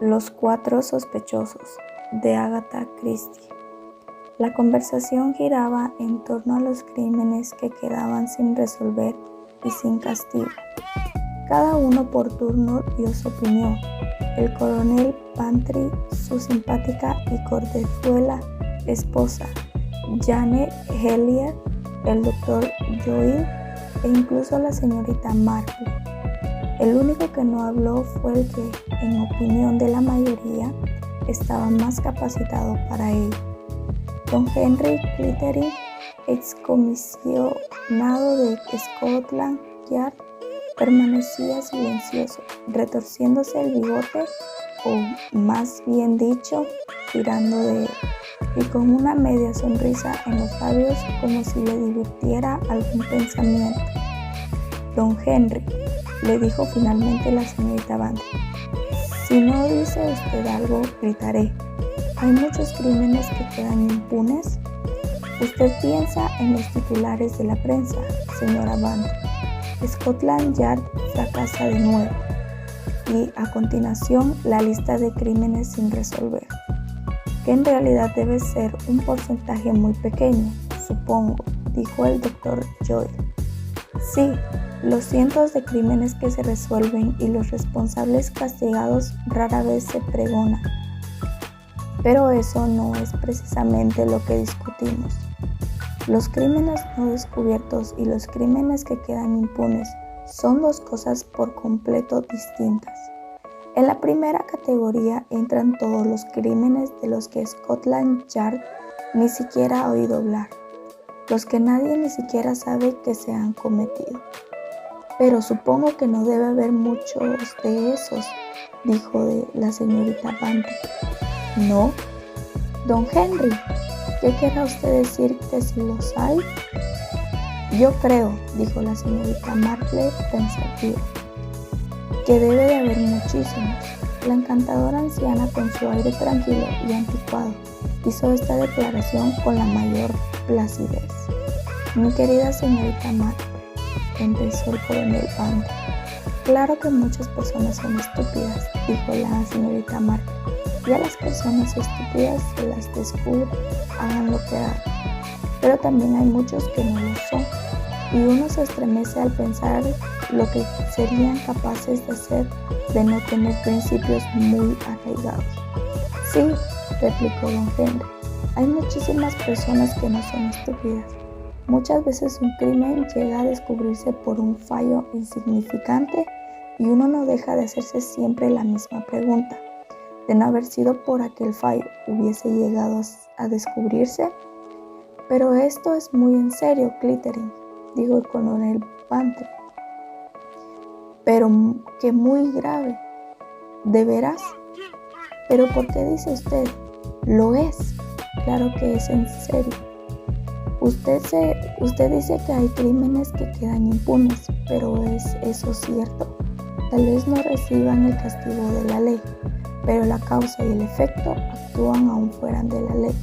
Los cuatro sospechosos, de Agatha Christie. La conversación giraba en torno a los crímenes que quedaban sin resolver y sin castigo. Cada uno por turno dio su opinión. El coronel Pantry, su simpática y cortezuela esposa, Jane Hellier, el doctor Joy e incluso la señorita Marple. El único que no habló fue el que, en opinión de la mayoría, estaba más capacitado para ello. Don Henry Clittering, excomisionado de Scotland Yard, permanecía silencioso, retorciéndose el bigote, o más bien dicho, tirando de él, y con una media sonrisa en los labios como si le divirtiera algún pensamiento. Don Henry, le dijo finalmente la señorita Bandy, si no dice usted algo, gritaré. ¿Hay muchos crímenes que quedan impunes? Usted piensa en los titulares de la prensa, señora Bandy. Scotland Yard fracasa de nuevo. Y a continuación la lista de crímenes sin resolver, que en realidad debe ser un porcentaje muy pequeño, supongo, dijo el doctor Joy. Sí, los cientos de crímenes que se resuelven y los responsables castigados rara vez se pregonan. Pero eso no es precisamente lo que discutimos. Los crímenes no descubiertos y los crímenes que quedan impunes son dos cosas por completo distintas. En la primera categoría entran todos los crímenes de los que Scotland Yard ni siquiera ha oído hablar, los que nadie ni siquiera sabe que se han cometido. Pero supongo que no debe haber muchos de esos, dijo la señorita Bandy. ¿No? Don Henry, ¿qué querrá usted decir que si los hay? Yo creo, dijo la señorita Marple pensativa, que debe de haber muchísimos. La encantadora anciana, con su aire tranquilo y anticuado, hizo esta declaración con la mayor placidez. Mi querida señorita Marple, empezó el coronel Bandy. Claro que muchas personas son estúpidas, dijo la señorita Marple. Y a las personas estúpidas se las descubre, hagan lo que hagan. Pero también hay muchos que no lo son, y uno se estremece al pensar lo que serían capaces de hacer de no tener principios muy arraigados. Sí, replicó don Henry, hay muchísimas personas que no son estúpidas. Muchas veces un crimen llega a descubrirse por un fallo insignificante y uno no deja de hacerse siempre la misma pregunta. De no haber sido por aquel fallo, ¿hubiese llegado a descubrirse? Pero esto es muy en serio, Clittering, dijo el coronel Pantry. Pero que muy grave. ¿De veras? ¿Pero por qué dice usted? Lo es. Claro que es en serio. Usted dice que hay crímenes que quedan impunes, pero ¿es eso cierto? Tal vez no reciban el castigo de la ley, pero la causa y el efecto actúan aún fuera de la ley.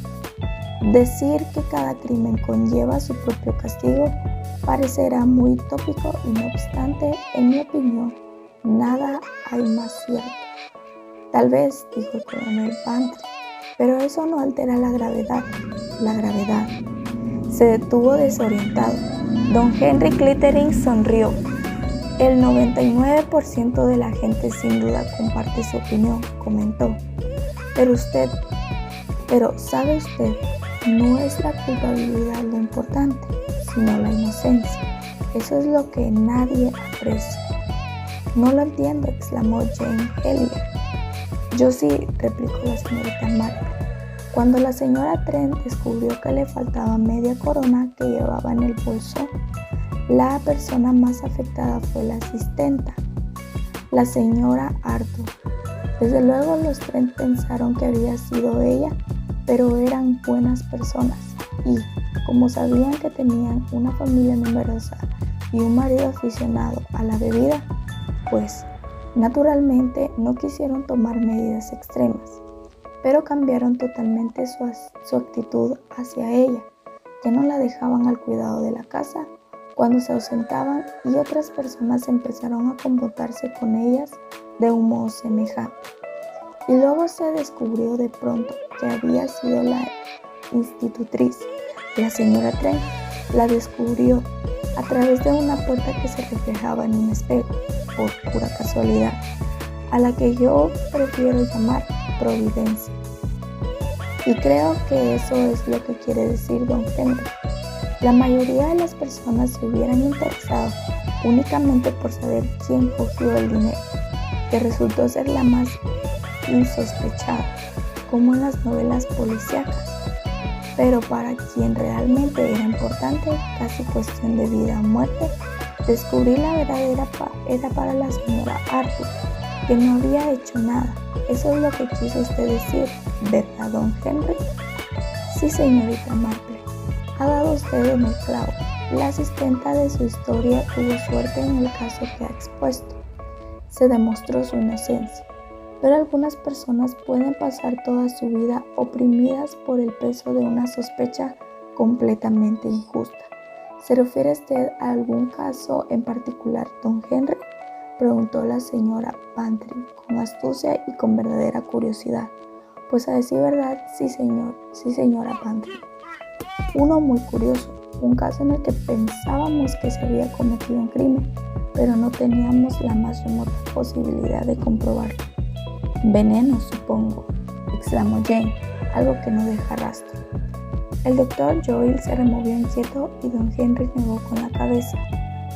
Decir que cada crimen conlleva su propio castigo parecerá muy tópico y no obstante, en mi opinión, nada hay más cierto. Tal vez, dijo el coronel Pantry, pero eso no altera la gravedad. La gravedad. Se detuvo desorientado. Don Henry Clittering sonrió. El 99% de la gente sin duda comparte su opinión, comentó. Pero ¿sabe usted? No es la culpabilidad lo importante, sino la inocencia. Eso es lo que nadie aprecia. No lo entiendo, exclamó Jane Hellier. Yo sí, replicó la señorita Marple. Cuando la señora Trent descubrió que le faltaba media corona que llevaba en el bolso, la persona más afectada fue la asistenta, la señora Arthur. Desde luego los Trent pensaron que había sido ella, pero eran buenas personas y, como sabían que tenían una familia numerosa y un marido aficionado a la bebida, pues, naturalmente no quisieron tomar medidas extremas, pero cambiaron totalmente su actitud hacia ella. Ya no la dejaban al cuidado de la casa cuando se ausentaban y otras personas empezaron a comportarse con ellas de un modo semejante. y luego se descubrió de pronto que había sido la institutriz, la señora Trent. La descubrió a través de una puerta que se reflejaba en un espejo, por pura casualidad, a la que yo prefiero llamar providencia. Y creo que eso es lo que quiere decir don Henry. La mayoría de las personas se hubieran interesado únicamente por saber quién cogió el dinero, que resultó ser la más insospechada, como en las novelas policíacas. Pero para quien realmente era importante, casi cuestión de vida o muerte, descubrir la verdad era para la señora Arthur, que no había hecho nada. Eso es lo que quiso usted decir, ¿verdad, don Henry? Sí, señorita Marple, ha dado usted en el clavo. La asistenta de su historia tuvo suerte en el caso que ha expuesto. Se demostró su inocencia, pero algunas personas pueden pasar toda su vida oprimidas por el peso de una sospecha completamente injusta. ¿Se refiere usted a algún caso en particular, don Henry?, preguntó la señora Bantry con astucia y con verdadera curiosidad. Pues a decir verdad, sí señora Bantry. Uno muy curioso, un caso en el que pensábamos que se había cometido un crimen, pero no teníamos la más remota posibilidad de comprobarlo. Veneno, supongo, exclamó Jane, algo que no deja rastro. El doctor Joel se removió inquieto y don Henry negó con la cabeza.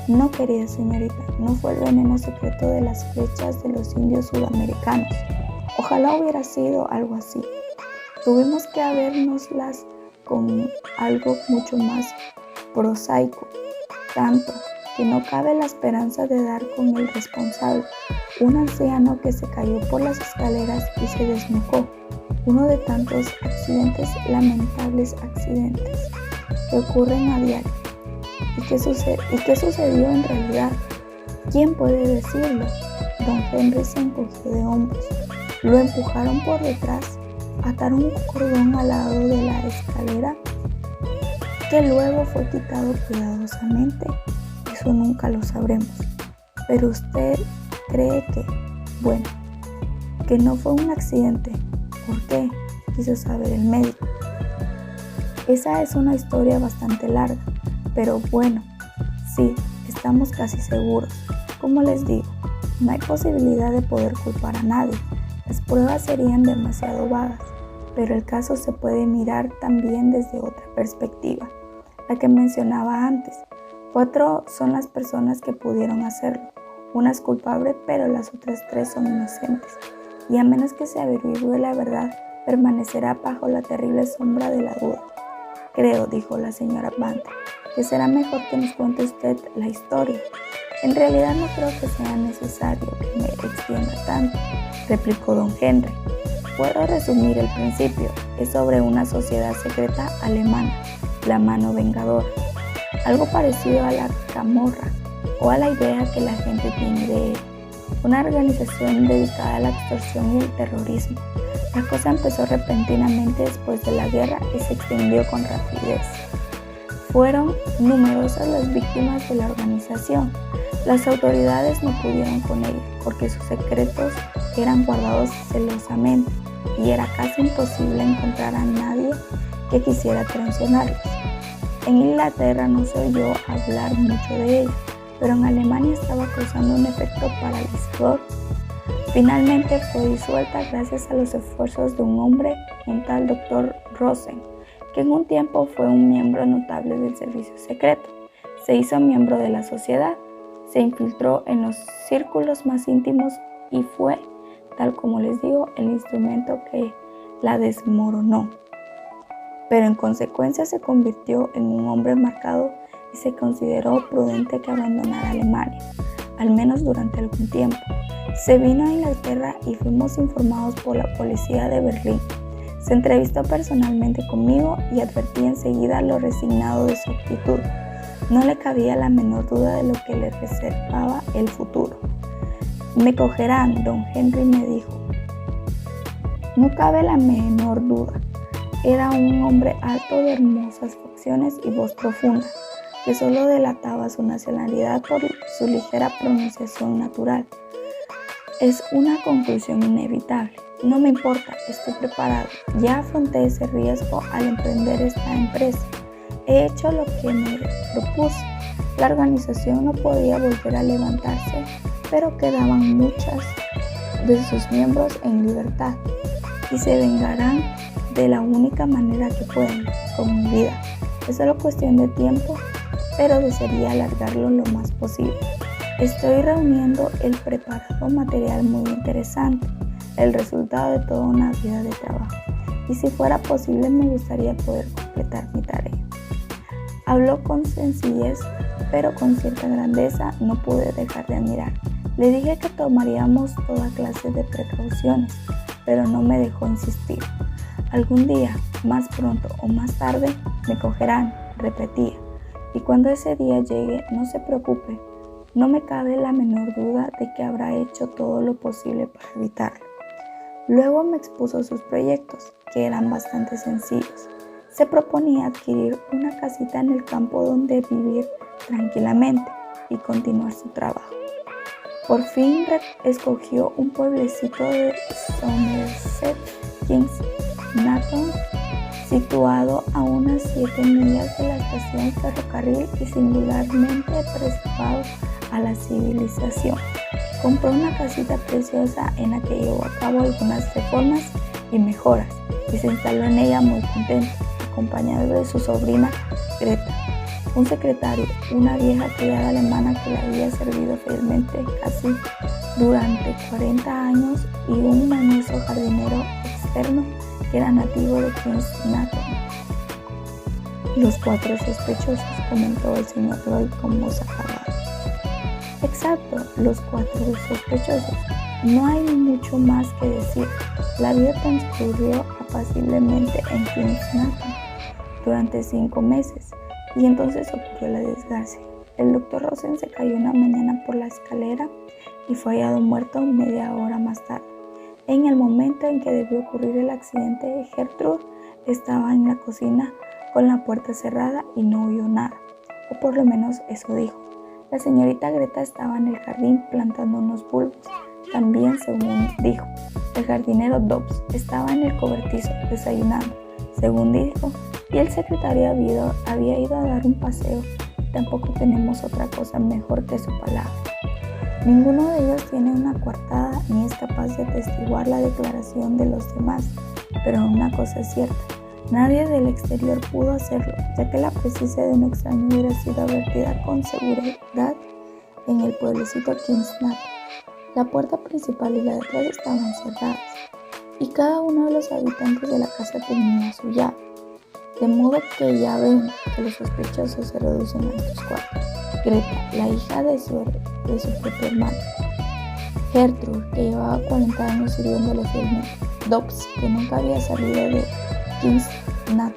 No, querida señorita, no fue el veneno secreto de las flechas de los indios sudamericanos. Ojalá hubiera sido algo así. Tuvimos que habérnoslas con algo mucho más prosaico, tanto que no cabe la esperanza de dar con el responsable, un anciano que se cayó por las escaleras y se desnucó, uno de tantos lamentables accidentes que ocurren a diario. ¿Y qué sucedió en realidad? ¿Quién puede decirlo? Don Henry se encogió de hombros. Lo empujaron por detrás, ataron un cordón al lado de la escalera, que luego fue quitado cuidadosamente. Eso nunca lo sabremos. Pero usted cree que no fue un accidente. ¿Por qué?, quiso saber el médico. Esa es una historia bastante larga, pero bueno, sí, estamos casi seguros. Como les digo, no hay posibilidad de poder culpar a nadie. Las pruebas serían demasiado vagas, pero el caso se puede mirar también desde otra perspectiva, la que mencionaba antes. 4 son las personas que pudieron hacerlo. Una es culpable, pero las otras 3 son inocentes. Y a menos que se averigüe la verdad, permanecerá bajo la terrible sombra de la duda. Creo, dijo la señora Bantry, que será mejor que nos cuente usted la historia. En realidad no creo que sea necesario que me extienda tanto, replicó don Henry. Puedo resumir el principio. Es sobre una sociedad secreta alemana, la Mano Vengadora. Algo parecido a la Camorra o a la idea que la gente tiene de él. Una organización dedicada a la extorsión y el terrorismo. La cosa empezó repentinamente después de la guerra y se extendió con rapidez. Fueron numerosas las víctimas de la organización. Las autoridades no pudieron con ella porque sus secretos eran guardados celosamente y era casi imposible encontrar a nadie que quisiera traicionarlos. En Inglaterra no se oyó hablar mucho de ella, pero en Alemania estaba causando un efecto paralizador. Finalmente fue disuelta gracias a los esfuerzos de un hombre, un tal Dr. Rosen, que en un tiempo fue un miembro notable del servicio secreto. Se hizo miembro de la sociedad, se infiltró en los círculos más íntimos y fue, tal como les digo, el instrumento que la desmoronó. Pero en consecuencia se convirtió en un hombre marcado y se consideró prudente que abandonara Alemania, al menos durante algún tiempo. Se vino a Inglaterra y fuimos informados por la policía de Berlín. Se entrevistó personalmente conmigo y advertí enseguida lo resignado de su actitud. No le cabía la menor duda de lo que le reservaba el futuro. Me cogerán, don Henry me dijo. No cabe la menor duda. Era un hombre alto de hermosas facciones y voz profunda, que solo delataba su nacionalidad por su ligera pronunciación natural. Es una conclusión inevitable. No me importa, estoy preparado. Ya afronté ese riesgo al emprender esta empresa. He hecho lo que me propuse. La organización no podía volver a levantarse, pero quedaban muchas de sus miembros en libertad y se vengarán de la única manera que pueden, con mi vida. Es solo cuestión de tiempo, pero desearía alargarlo lo más posible. Estoy reuniendo el preparado material muy interesante, el resultado de toda una vida de trabajo, y si fuera posible me gustaría poder completar mi tarea. Habló con sencillez, pero con cierta grandeza. No pude dejar de admirar. Le dije que tomaríamos toda clase de precauciones, pero no me dejó insistir. Algún día, más pronto o más tarde, me cogerán, repetía. Y cuando ese día llegue, no se preocupe, no me cabe la menor duda de que habrá hecho todo lo posible para evitarlo. Luego me expuso sus proyectos, que eran bastante sencillos. Se proponía adquirir una casita en el campo donde vivir tranquilamente y continuar su trabajo. Por fin escogió un pueblecito de Somerset, Kings Nathan, situado a unas 7 millas de la estación ferrocarril y singularmente preservado a la civilización. Compró una casita preciosa en la que llevó a cabo algunas reformas y mejoras y se instaló en ella muy contento, acompañado de su sobrina Greta, un secretario, una vieja criada alemana que le había servido fielmente casi durante 40 años y un mañoso jardinero externo que era nativo de Kingston. Los 4 sospechosos, comentó el señor Lloyd con voz apagada. Exacto, los 4 sospechosos. No hay mucho más que decir. La vida transcurrió apaciblemente en Kingston durante 5 meses y entonces ocurrió la desgracia. El doctor Rosen se cayó una mañana por la escalera y fue hallado muerto media hora más tarde. En el momento en que debió ocurrir el accidente, Gertrude estaba en la cocina con la puerta cerrada y no oyó nada, o por lo menos eso dijo. La señorita Greta estaba en el jardín plantando unos bulbos, también según dijo. El jardinero Dobbs estaba en el cobertizo desayunando, según dijo, y el secretario había ido a dar un paseo. Tampoco tenemos otra cosa mejor que su palabra. Ninguno de ellos tiene una coartada ni es capaz de atestiguar la declaración de los demás, pero una cosa es cierta, nadie del exterior pudo hacerlo, ya que la presencia de un extraño hubiera sido advertida con seguridad en el pueblecito Kingston. La puerta principal y la de atrás estaban cerradas, y cada uno de los habitantes de la casa tenía su llave, de modo que ya ven que los sospechosos se reducen a estos 4. Greta, la hija de su propio hermano. Gertrude, que llevaba 40 años sirviéndole fielmente. Dobbs, que nunca había salido de Kingston.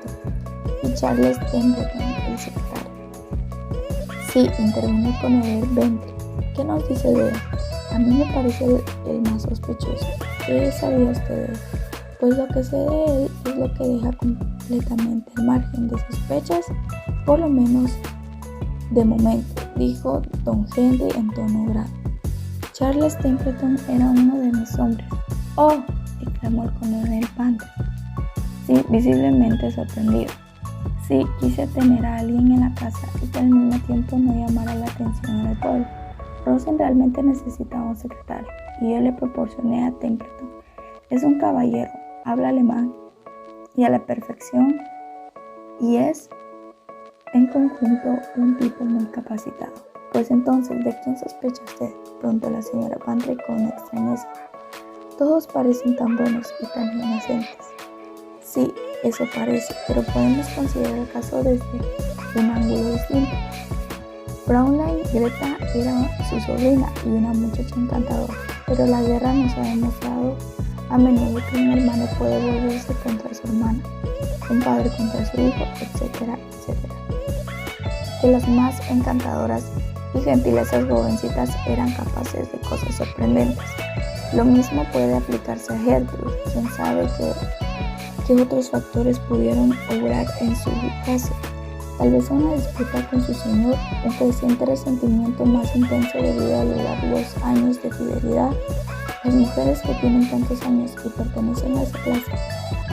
Y Charles Templeton, el secretario. Sí, intervino el coronel Bentley. ¿Qué nos dice de él? A mí me parece el más sospechoso. ¿Qué sabía usted de él? Pues lo que sé de él es lo que deja completamente al margen de sospechas, por lo menos de momento, dijo don Henry en tono grave. Charles Templeton era uno de mis hombres. ¡Oh!, exclamó el coronel Bentley, sí, visiblemente sorprendido. Sí, quise tener a alguien en la casa y que al mismo tiempo no llamara la atención del pueblo. Rosen realmente necesitaba un secretario y yo le proporcioné a Templeton. Es un caballero, habla alemán y a la perfección y es en conjunto un tipo muy capacitado. Pues entonces, ¿de quién sospecha usted?, preguntó la señora Bentley con extrañeza. Todos parecen tan buenos y tan inocentes. Sí, eso parece, pero podemos considerar el caso desde un ángulo distinto. Fraulein Greta era su sobrina y una muchacha encantadora, pero la guerra nos ha demostrado a menudo que un hermano puede volverse contra su hermana, un padre contra su hijo, etcétera, etcétera. Que las más encantadoras y gentiles jovencitas eran capaces de cosas sorprendentes. Lo mismo puede aplicarse a Gertrude. Quién sabe qué otros factores pudieron obrar en su caso. Tal vez una disputa con su señor, un creciente resentimiento más intenso debido a los largos años de fidelidad, Las mujeres que tienen tantos años y pertenecen a esa clase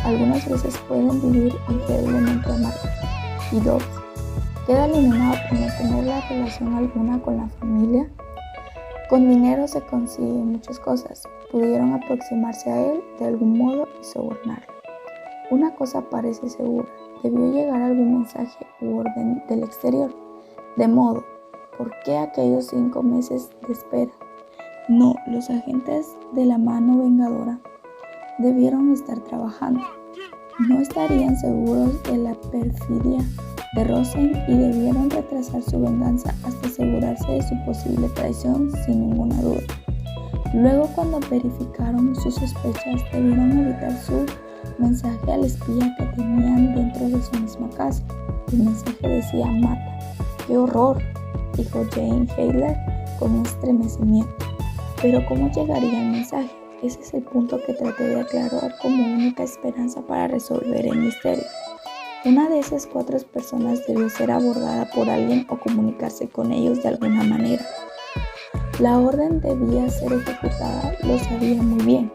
algunas veces pueden vivir increíblemente amargas. Y 2. Queda eliminado por no tener la relación alguna con la familia. Con dinero se consiguen muchas cosas. Pudieron aproximarse a él de algún modo y sobornarlo. Una cosa parece segura: debió llegar algún mensaje u orden del exterior. De modo, ¿por qué aquellos 5 meses de espera? No, los agentes de la mano vengadora debieron estar trabajando. No estarían seguros de la perfidia de Rosen y debieron retrasar su venganza hasta asegurarse de su posible traición sin ninguna duda. Luego, cuando verificaron sus sospechas, debieron evitar su mensaje al espía que tenían dentro de su misma casa. El mensaje decía: mata. ¡Qué horror!, dijo Jane Hayler con un estremecimiento. Pero ¿cómo llegaría el mensaje? Ese es el punto que traté de aclarar como única esperanza para resolver el misterio. Una de esas 4 personas debió ser abordada por alguien o comunicarse con ellos de alguna manera. La orden debía ser ejecutada, lo sabía muy bien,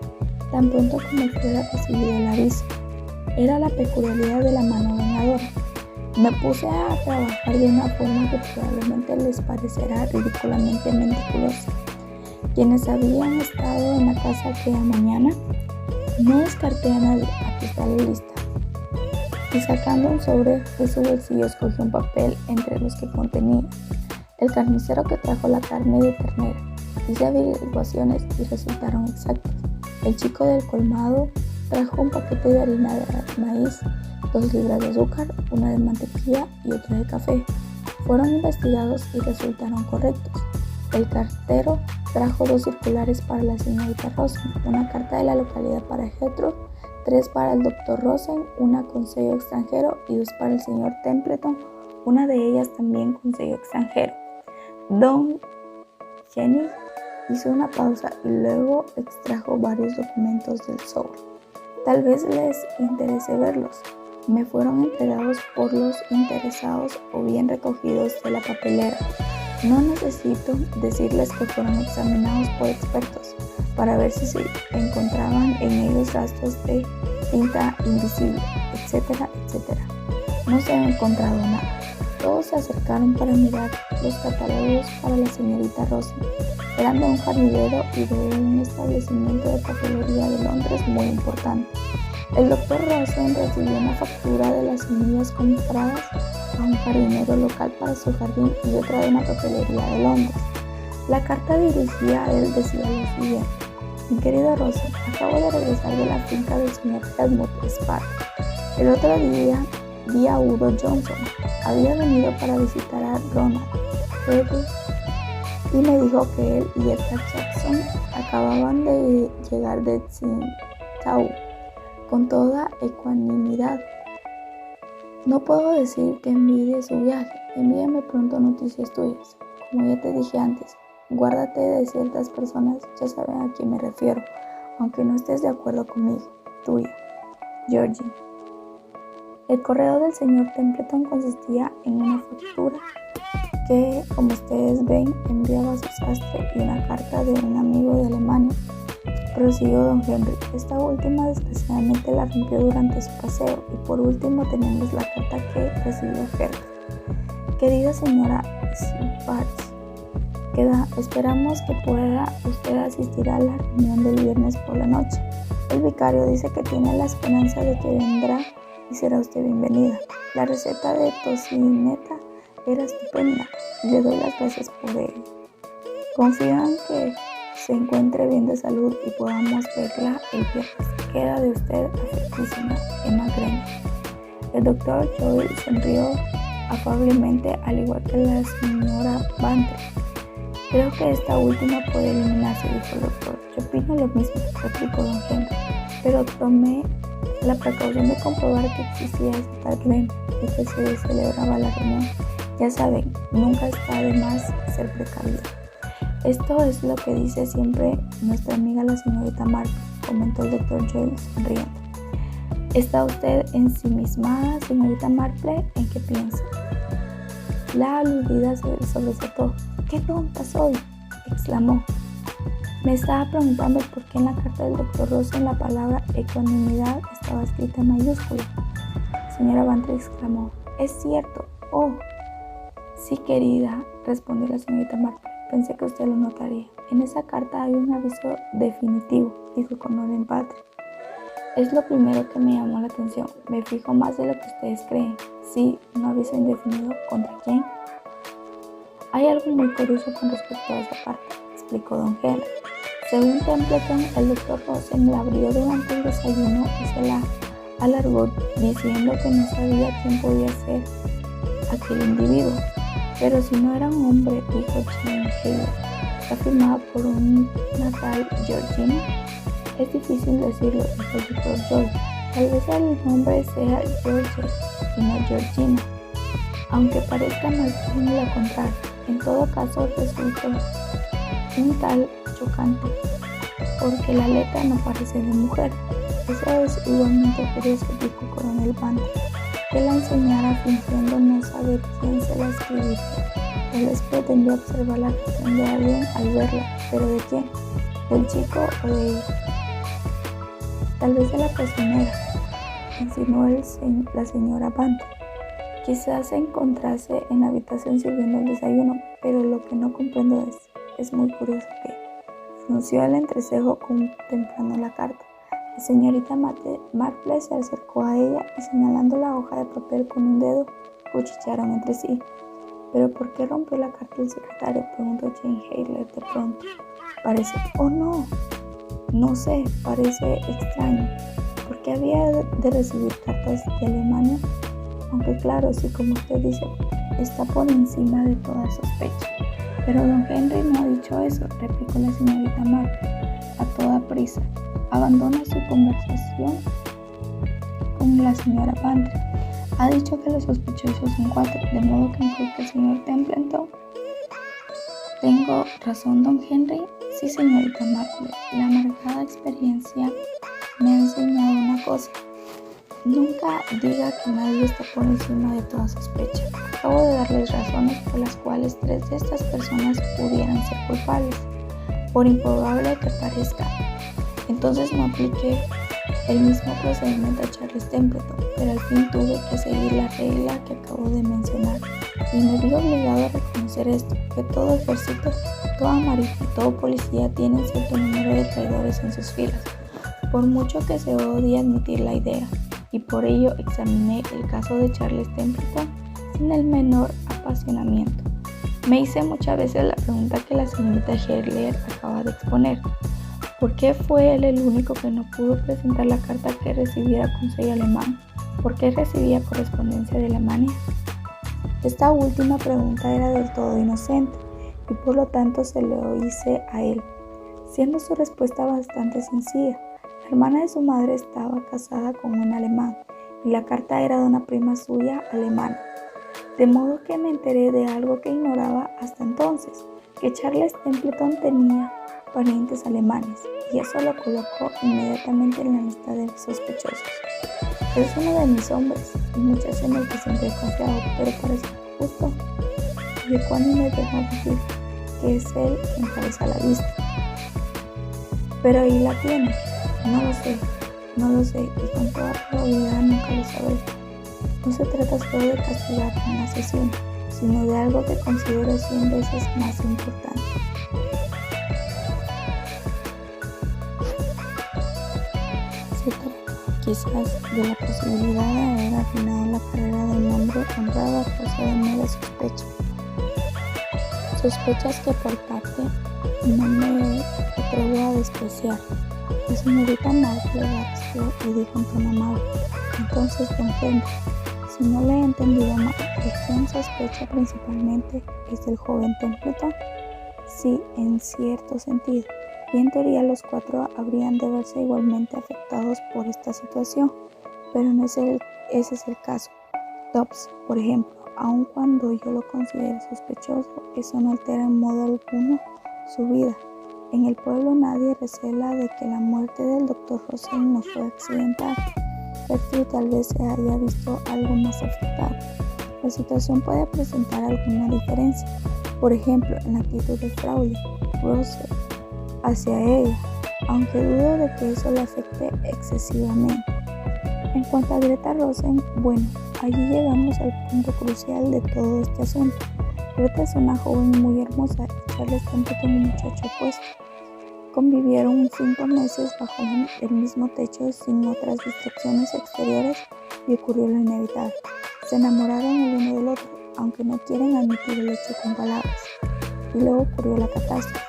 tan pronto como fuera recibido el aviso. Era la peculiaridad de la mano vengadora. Me puse a trabajar de una forma que probablemente les parecerá ridículamente meticulosa. Quienes habían estado en la casa aquella mañana, no descarté a nadie. Aquí está la lista. Y sacando un sobre de su bolsillo, escogió un papel entre los que contenía: el carnicero que trajo la carne de ternera. Hice averiguaciones y resultaron exactas. El chico del colmado trajo un paquete de harina de maíz, 2 libras de azúcar, una de mantequilla y otra de café. Fueron investigados y resultaron correctos. El cartero trajo 2 circulares para la señorita Rosen, una carta de la localidad para Gertrude, 3 para el Dr. Rosen, una con sello extranjero, y 2 para el señor Templeton, una de ellas también con sello extranjero. Don Jenny hizo una pausa y luego extrajo varios documentos del sobre. Tal vez les interese verlos. Me fueron entregados por los interesados o bien recogidos de la papelera. No necesito decirles que fueron examinados por expertos para ver si se encontraban en ellos rastros de tinta invisible, etcétera, etcétera. No se ha encontrado nada. Todos se acercaron para mirar los catálogos para la señorita Rosen. Eran de un jardinero y de un establecimiento de papelería de Londres muy importante. El Dr. Rosen recibió una factura de las semillas compradas a un jardinero local para su jardín y otra de una papelería de Londres. La carta dirigida a él decía lo siguiente: mi querido Rosen, acabo de regresar de la finca del señor Helmut Spark. El otro día vi a Udo Johnson. Había venido para visitar a Ronald Fergus y me dijo que él y Edgar Jackson acababan de llegar de Tsingtao con toda ecuanimidad. No puedo decir que envidie su viaje. Envíame pronto noticias tuyas. Como ya te dije antes, guárdate de ciertas personas, ya saben a quién me refiero, aunque no estés de acuerdo conmigo. Tuya, Georgie. El correo del señor Templeton consistía en una factura que, como ustedes ven, enviaba a su sastre y una carta de un amigo de Alemania. Prosiguió don Henry. Esta última desgraciadamente la rompió durante su paseo. Y por último tenemos la carta que recibió Gertrude. Querida señora Sparks, esperamos que pueda usted asistir a la reunión del viernes por la noche. El vicario dice que tiene la esperanza de que vendrá y será usted bienvenida. La receta de tocineta era estupenda y le doy las gracias por ello. Confío en que se encuentre bien de salud y podamos verla el viernes. Queda de usted afectísima, Emma Green. El doctor Joel sonrió afablemente, al igual que la señora Banter. Creo que esta última puede eliminarse, dijo el doctor. Yo opino lo mismo, replicó don Henry, pero tomé la precaución de comprobar que existía esta Glen y que se celebraba la reunión. Ya saben, nunca está de más ser precavido. Esto es lo que dice siempre nuestra amiga la señorita Marple, comentó el doctor Joel sonriendo. ¿Está usted ensimismada, señorita Marple? ¿En qué piensa? La aludida se sobresaltó. ¡Qué tonta soy!, exclamó. Me estaba preguntando por qué en la carta del Dr. Russell la palabra ecuanimidad estaba escrita en mayúscula. Señora Banter exclamó, «¡Es cierto! ¡Oh!». «Sí, querida», respondió la señorita Marple. «Pensé que usted lo notaría. En esa carta hay un aviso definitivo», dijo con un empate. «Es lo primero que me llamó la atención. Me fijo más de lo que ustedes creen. Sí, un aviso indefinido. ¿Contra quién?». «Hay algo muy curioso con respecto a esa parte», explicó don Henry. «Según Templeton, el Dr. Russell la abrió durante el desayuno y se la alargó diciendo que no sabía quién podía ser aquel individuo. Pero si no era un hombre», dijo Jane Taylor, «está firmada por una tal Georgina». «Es difícil decirlo», dijo el Dr. Joy. «Tal vez el nombre sea George y no Georgina, aunque parezca más bien lo contrario. En todo caso resultó un tal chocante, porque la letra no parece de mujer». «Eso es igualmente curioso», dijo el coronel Banter, «que la enseñara fingiendo no saber quién se la escribiría. Tal vez pretendía observar la reacción de alguien al verla, pero ¿de quién? ¿Del chico o de ella?». «Tal vez de la cocinera», insinuó la señora Banter. «Quizás se encontrase en la habitación sirviendo el desayuno, pero lo que no comprendo es muy curioso que…». Frunció el entrecejo contemplando la carta. La señorita Marple se acercó a ella y señalando la hoja de papel con un dedo, cuchichearon entre sí. «¿Pero por qué rompió la carta el secretario?», preguntó Jane Taylor de pronto. «Parece…». «Oh, no. No sé, parece extraño. ¿Por qué había de recibir cartas de Alemania? Aunque claro, sí, como usted dice, está por encima de toda sospecha». «Pero don Henry no ha dicho eso», replicó la señorita Marple a toda prisa. «Abandona su conversación con la señora Banter. Ha dicho que los sospechosos son 4, de modo que incluye el señor Templeton». «¿Tengo razón, don Henry?». «Sí, señorita Marple. La amargada experiencia me ha enseñado una cosa. Nunca diga que nadie está por encima de toda sospecha. Acabo de darles razones por las cuales 3 de estas personas pudieran ser culpables, por improbable que parezca. Entonces no apliqué el mismo procedimiento a Charles Templeton, pero al fin tuve que seguir la regla que acabo de mencionar, y me vi obligado a reconocer esto, que todo ejército, toda marina y todo policía tienen cierto número de traidores en sus filas, por mucho que se odie admitir la idea, y por ello examiné el caso de Charles Templeton sin el menor apasionamiento. Me hice muchas veces la pregunta que la señorita Herler acaba de exponer. ¿Por qué fue él el único que no pudo presentar la carta que recibiera con sello alemán? ¿Por qué recibía correspondencia de Alemania? Esta última pregunta era del todo inocente, y por lo tanto se lo hice a él, siendo su respuesta bastante sencilla. La hermana de su madre estaba casada con un alemán, y la carta era de una prima suya alemana. De modo que me enteré de algo que ignoraba hasta entonces, que Charles Templeton tenía parientes alemanes, y eso lo colocó inmediatamente en la lista de sospechosos. Es uno de mis hombres, y muchas en el que siempre he confiado, pero parece justo y ecuánime debo decir que es él quien encabeza la lista. Pero ahí la tiene. No lo sé, y con toda probabilidad nunca lo sabré. No se trata solo de castigar a un asesino, sino de algo que considero 100 veces más importante. Se trata, quizás, de la posibilidad de haber arruinado la carrera de un hombre honrado a causa de nuevas sospechas. Sospechas que por parte no me atrevo a despreciar. La señorita Marple garció y dijo en tono amable: «Entonces, don Henry, si no le he entendido mal, ¿de quién sospecha principalmente es del joven Templeton?». «Sí, en cierto sentido. Y en teoría los 4 habrían de verse igualmente afectados por esta situación, pero no es ese es el caso. Dobbs, por ejemplo, aun cuando yo lo considere sospechoso, eso no altera en modo alguno su vida. En el pueblo nadie recela de que la muerte del Dr. Russell no fue accidental. Gertrude tal vez se haya visto algo más afectada. La situación puede presentar alguna diferencia, por ejemplo, en la actitud de Fraulein Russell hacia ella, aunque dudo de que eso le afecte excesivamente. En cuanto a Greta Rosen, bueno, allí llegamos al punto crucial de todo este asunto. Greta es una joven muy hermosa y Charles tampoco un muchacho opuesto. Convivieron 5 meses bajo el mismo techo sin otras distracciones exteriores y ocurrió lo inevitable. Se enamoraron el uno del otro, aunque no quieren admitir el hecho con palabras. Y luego ocurrió la catástrofe.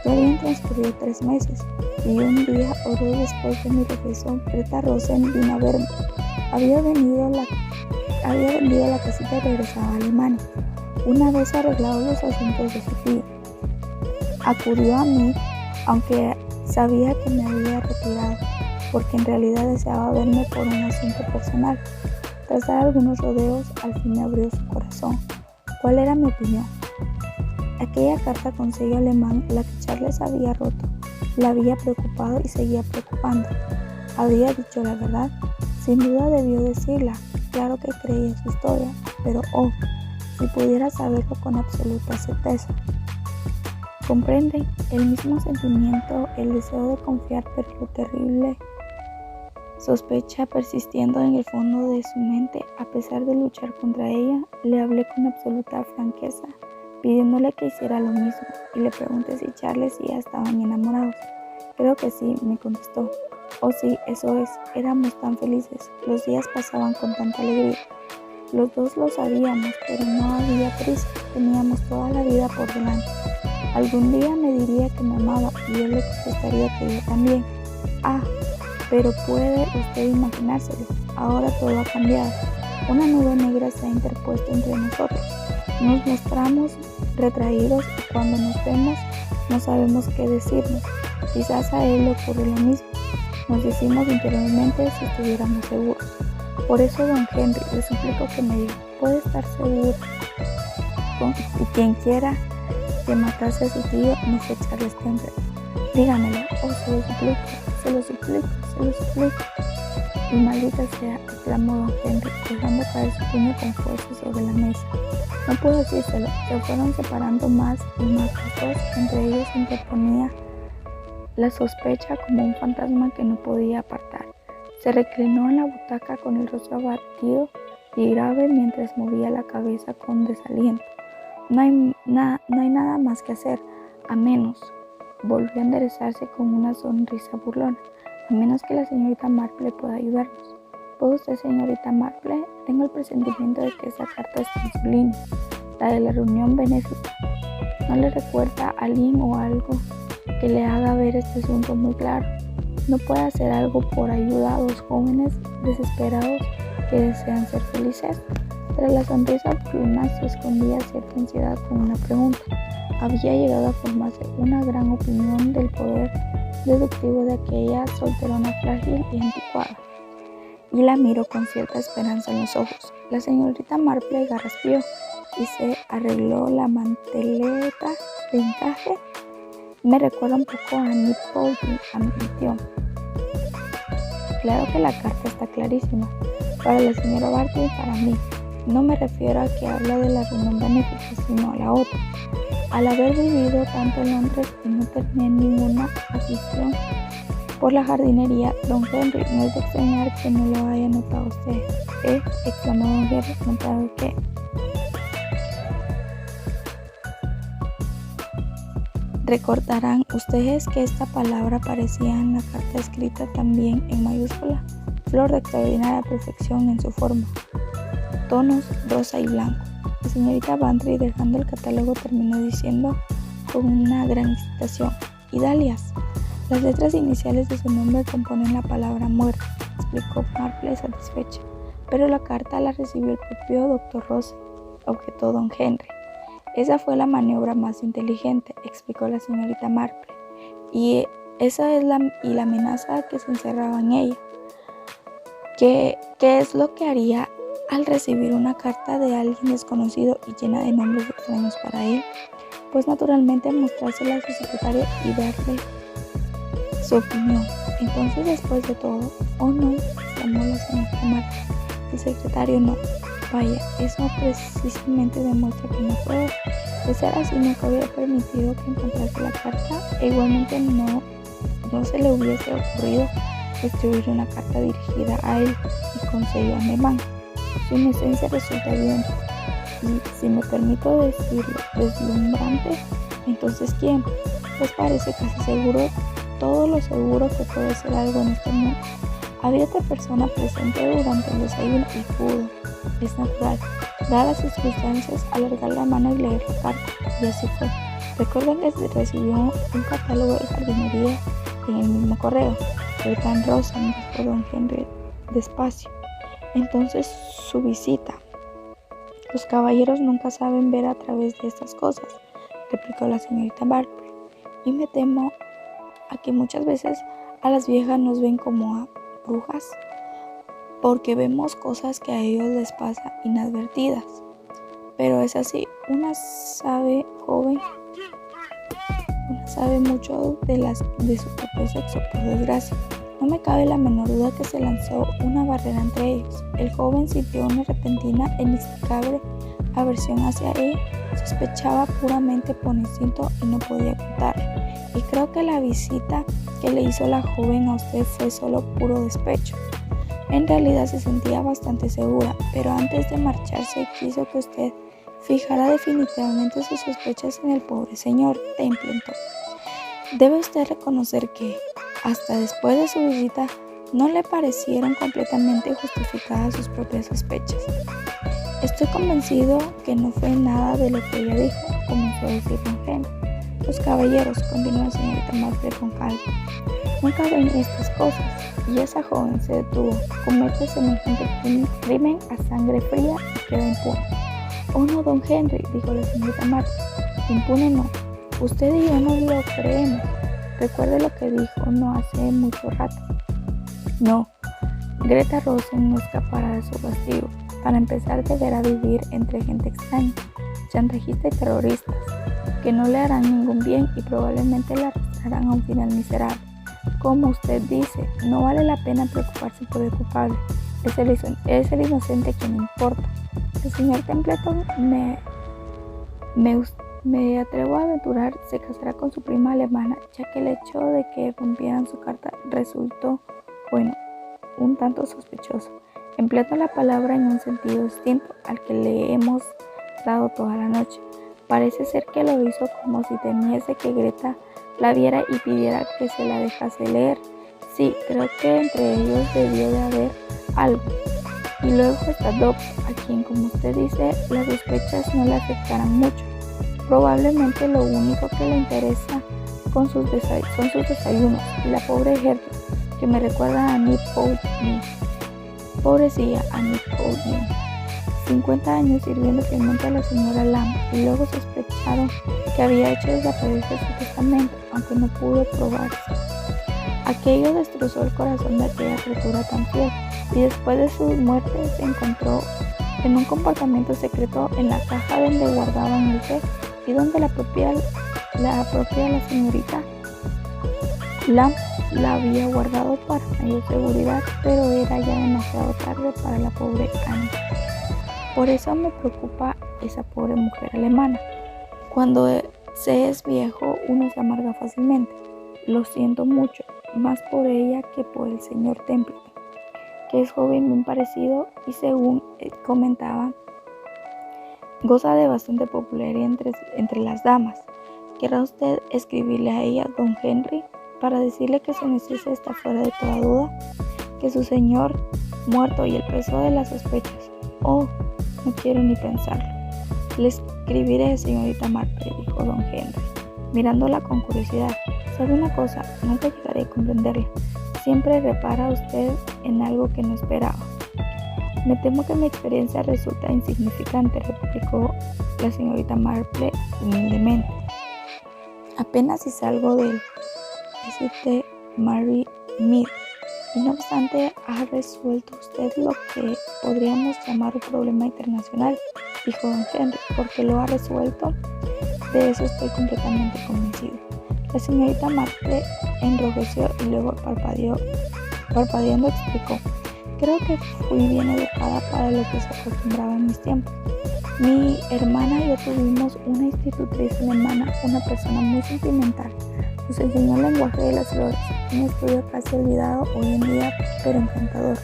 Ya habían transcurrido 3 meses y un día o 2 después de mi regreso, Greta Rosen vino a verme. Había vendido la casita y regresaba a Alemania, una vez arreglados los asuntos de su tío. Acudió a mí, aunque sabía que me había retirado, porque en realidad deseaba verme por un asunto personal. Tras dar algunos rodeos, al fin me abrió su corazón. ¿Cuál era mi opinión? Aquella carta con sello alemán, la que Charles había roto, la había preocupado y seguía preocupando. ¿Había dicho la verdad? Sin duda debió decirla. Claro que creía su historia, pero si pudiera saberlo con absoluta certeza. ¿Comprenden? El mismo sentimiento, el deseo de confiar, pero lo terrible sospecha persistiendo en el fondo de su mente. A pesar de luchar contra ella, le hablé con absoluta franqueza, pidiéndole que hiciera lo mismo, y le pregunté si Charles y ella estaban enamorados. Creo que sí, me contestó. Oh sí, eso es, éramos tan felices, los días pasaban con tanta alegría. Los dos lo sabíamos, pero no había prisa, teníamos toda la vida por delante. Algún día me diría que me amaba y yo le contestaría que yo también. Pero puede usted imaginárselo, ahora todo ha cambiado. Una nube negra se ha interpuesto entre nosotros. Nos mostramos retraídos y cuando nos vemos no sabemos qué decirnos. Quizás a él le ocurre lo mismo. Nos decimos interiormente si estuviéramos seguros. Por eso, don Henry, le suplico que me diga, ¿puede estar seguro? Y quien quiera que matase a su tío no fue Charles Templeton. Dígamelo, se lo suplico, se lo suplico, se lo suplico. Y maldita sea, exclamó don Henry, dejando caer su puño con fuerza sobre la mesa. No puedo decírselo, se fueron separando más y más los dos, entre ellos se interponía la sospecha como un fantasma que no podía apartar. Se reclinó en la butaca con el rostro abatido y grave mientras movía la cabeza con desaliento. No hay nada más que hacer, a menos, volvió a enderezarse con una sonrisa burlona, a menos que la señorita Marple pueda ayudarnos. ¿Puede usted, señorita Marple? Tengo el presentimiento de que esa carta está en su línea, la de la reunión benéfica. ¿No le recuerda a alguien o algo que le haga ver este asunto muy claro? ¿No puede hacer algo por ayuda a 2 jóvenes desesperados que desean ser felices? Tras la sonrisa burlona se escondía cierta ansiedad con una pregunta. Había llegado a formarse una gran opinión del poder deductivo de aquella solterona frágil y anticuada, y la miró con cierta esperanza en los ojos. La señorita Marple garraspeó y se arregló la manteleta de encaje. Me recuerda un poco a Annie Poulty, a mi tío. Claro que la carta está clarísima, para la señora Barty y para mí. No me refiero a que habla de la reunión benéfica, sino a la otra. Al haber vivido tanto en Londres y no tenía ninguna afición por la jardinería, don Henry, no es de extrañar que no lo haya notado usted. Exclamó don Henry, ¿notado qué? Recordarán ustedes que esta palabra aparecía en la carta escrita también en mayúscula, flor de extraordinaria perfección en su forma, tonos rosa y blanco. La señorita Bantry, dejando el catálogo, terminó diciendo con una gran excitación: ¡Idalias! Las letras iniciales de su nombre componen la palabra muerte, explicó Marple satisfecha. Pero la carta la recibió el propio Dr. Rosen, objetó don Henry. Esa fue la maniobra más inteligente, explicó la señorita Marple, y esa es la amenaza que se encerraba en ella. ¿Qué es lo que haría al recibir una carta de alguien desconocido y llena de nombres extraños para él? Pues naturalmente mostrársela a su secretario y darle su opinión. Entonces, después de todo, no, exclamó la señorita Marple, el secretario no. Vaya, eso precisamente demuestra que no puede. De ser así, nunca hubiera permitido que encontrase la carta e igualmente no se le hubiese ocurrido escribir una carta dirigida a él y con sello alemán. Su inocencia resulta evidente y, si me permito decirlo, deslumbrante. Entonces, ¿quién? Pues parece casi seguro, todo lo seguro que puede ser algo en este mundo. Había otra persona presente durante el desayuno y pudo, es natural, dadas las circunstancias, alargar la mano y leer la carta, y así fue. Recuerden que recibió un catálogo de jardinería en el mismo correo. Fue tan rosa, dijo don Henry despacio. Entonces su visita. Los caballeros nunca saben ver a través de estas cosas, replicó la señorita Marple, y me temo a que muchas veces a las viejas nos ven como a brujas, porque vemos cosas que a ellos les pasa inadvertidas. Pero es así, una sabe joven, una sabe mucho de su propio sexo, por desgracia. No me cabe la menor duda que se lanzó una barrera entre ellos. El joven sintió una repentina e inexplicable aversión hacia él, sospechaba puramente por instinto y no podía ocultarlo. Y creo que la visita que le hizo la joven a usted fue solo puro despecho. En realidad se sentía bastante segura, pero antes de marcharse quiso que usted fijara definitivamente sus sospechas en el pobre señor Templeton. Debe usted reconocer que, hasta después de su visita, no le parecieron completamente justificadas sus propias sospechas. Estoy convencido que no fue nada de lo que ella dijo, comenzó a decir don Henry. Los caballeros, continuó la señorita Marple con calma, nunca ven estas cosas, y esa joven se detuvo, comete semejante crimen a sangre fría y queda impune. Oh no, don Henry, dijo la señorita Marple, impune no, usted y yo no lo creemos. Recuerde lo que dijo no hace mucho rato. No, Greta Rosen no escapará de su castigo. Para empezar, deberá vivir entre gente extraña, chantajista y terroristas, que no le harán ningún bien y probablemente la arrastrarán a un final miserable. Como usted dice, no vale la pena preocuparse por el culpable. Es el inocente quien importa. El señor Templeton, me atrevo a aventurar, se casará con su prima alemana, ya que el hecho de que rompieran su carta resultó, bueno, un tanto sospechoso. Empleando la palabra en un sentido distinto al que le hemos dado toda la noche. Parece ser que lo hizo como si temiese que Greta la viera y pidiera que se la dejase leer. Sí, creo que entre ellos debió de haber algo. Y luego está Doc, a quien, como usted dice, las sospechas no le afectarán mucho. Probablemente lo único que le interesa son sus desayunos. Y la pobre Gertrude, que me recuerda a Annie Poultney. Pobrecilla Annie Poultney. 50 años sirviendo fielmente a la señora Lamb, y luego sospecharon que había hecho desaparecer su testamento, aunque no pudo probarse. Aquello destrozó el corazón de aquella criatura tan fiel, y después de su muerte se encontró en un compartimento secreto en la caja donde guardaban el té y donde la propia señorita Lamb la había guardado para mayor seguridad, pero era ya demasiado tarde para la pobre Annie. Por eso me preocupa esa pobre mujer alemana. Cuando se es viejo, uno se amarga fácilmente. Lo siento mucho, más por ella que por el señor Templeton, que es joven bien parecido y, según comentaba, goza de bastante popularidad entre las damas. ¿Querrá usted escribirle a ella, don Henry, para decirle que su inocencia está fuera de toda duda, que su señor muerto y el peso de las sospechas? Oh, no quiero ni pensarlo. Le escribiré, señorita Marple, dijo don Henry, mirándola con curiosidad. ¿Sabe una cosa? Nunca llegaré a comprenderla. Siempre repara usted en algo que no esperaba. Me temo que mi experiencia resulta insignificante, replicó la señorita Marple humildemente. Apenas si salgo del St. Mary Mead. Y no obstante, ha resuelto usted lo que podríamos llamar un problema internacional, dijo don Henry. ¿Por qué lo ha resuelto? De eso estoy completamente convencido. La señorita Marple enrojeció y luego parpadeando explicó. Creo que fui bien educada para lo que se acostumbraba en mis tiempos. Mi hermana y yo tuvimos una institutriz alemana, una persona muy sentimental. Nos enseñó el lenguaje de las flores, un estudio casi olvidado hoy en día, pero encantador.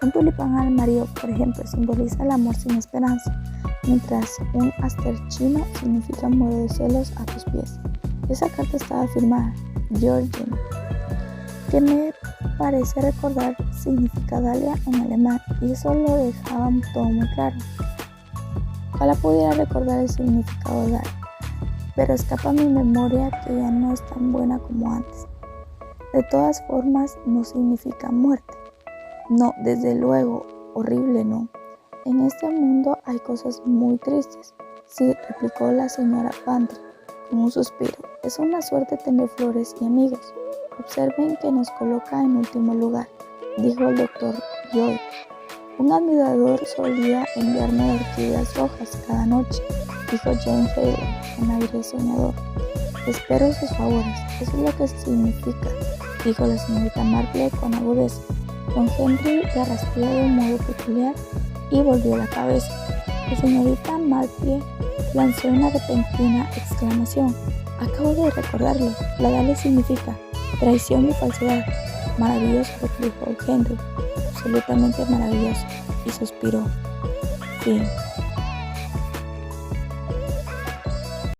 Un tulipán amarillo, por ejemplo, simboliza el amor sin esperanza, mientras un aster chino significa muero de celos a tus pies. Esa carta estaba firmada, Georgine, que me parece recordar significa Dalia en alemán, y eso lo dejaba todo muy claro. Ojalá pudiera recordar el significado de Dalia, pero escapa a mi memoria que ya no es tan buena como antes. De todas formas, no significa muerte. No, desde luego, horrible no. En este mundo hay cosas muy tristes, sí, replicó la señora Pantry con un suspiro. Es una suerte tener flores y amigos. Observen que nos coloca en último lugar, dijo el doctor Joy. Un admirador solía enviarme orquídeas rojas cada noche, dijo Jane Taylor con aire soñador. Espero sus favores, eso es lo que significa, dijo la señorita Marple con agudeza. Don Henry garraspeó de un modo peculiar y volvió la cabeza. La señorita Marple lanzó una repentina exclamación. Acabo de recordarlo, la Dalia significa traición y falsedad. Maravilloso, replicó Henry, absolutamente maravilloso, y suspiró. Fin.